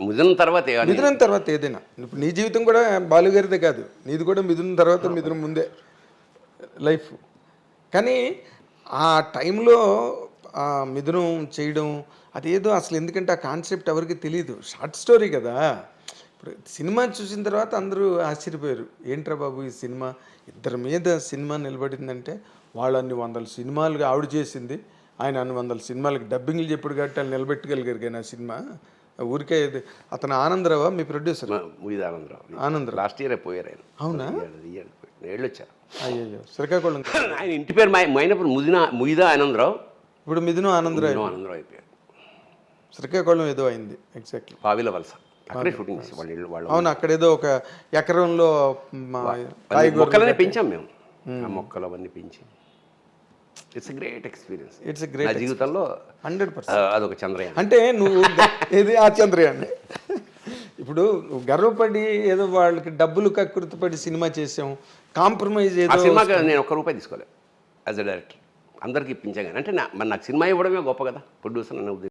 మిథునం తర్వాత మిథునం తర్వాత ఏదైనా ఇప్పుడు నీ జీవితం కూడా బాలుగారిదే కాదు, నీది కూడా మిథునం తర్వాత మిథునం ముందే లైఫ్. కానీ ఆ టైంలో ఆ మిథునం చేయడం అదేదో అసలు, ఎందుకంటే ఆ కాన్సెప్ట్ ఎవరికి తెలియదు, షార్ట్ స్టోరీ కదా. ఇప్పుడు సినిమా చూసిన తర్వాత అందరూ ఆశ్చర్యపోయారు, ఏంట్రా బాబు ఈ సినిమా, ఇద్దరి మీద సినిమా నిలబడిందంటే వాళ్ళు అన్ని వందల సినిమాలుగా ఆవిడ చేసింది, ఆయన అన్ని వందల సినిమాలకి డబ్బింగ్లు చెప్పాడు కాబట్టి వాళ్ళు నిలబెట్టగలిగారు. కానీ ఆ సినిమా ఊరికే అతను ఆనందరావా మీ ప్రొడ్యూసర్? ముయిదా ఆనందరావు. ఆనందరావు లాస్ట్ ఇయర్ పోయారు ఆయన. అవునా? ఏళ్ళు వచ్చారు. అయ్యో, శ్రీకాకుళం. ఆయన ఇంటి పేరు మైనప్పుడు ముయిదా ఆనందరావు. ఇప్పుడు మిథునం ఆనందరావు అయిపోయారు. శ్రీకాకుళం ఏదో అయింది ఎగ్జాక్ట్లీ, పావిల వలస. అక్కడే షూటింగ్ చేసి వాళ్ళు. అవును, అక్కడేదో ఒక ఎకరంలో మొక్కలనే పెంచాం మేము. ఆ మొక్కలు అవన్నీ పెంచి it's great experience. It's great నా జీవితంలో 100%. అదొక చంద్రయాన్. అంటే నువ్వు ఏది ఆ చంద్రయాన్. ఇప్పుడు నువ్వు గర్వపడి ఏదో వాళ్ళకి డబ్బులు కక్కుర్తిపడి సినిమా చేసాం, కాంప్రమైజ్ ఆ ఏదో. సినిమాకి నేను ₹1 తీసుకోలేదు యాజ్ అ డైరెక్టర్. అందరికీ ఇప్పించాను. అంటే నాకు సినిమా ఇవ్వడమే గొప్ప కదా, ప్రొడ్యూసర్ అనే ఉద్దేశం.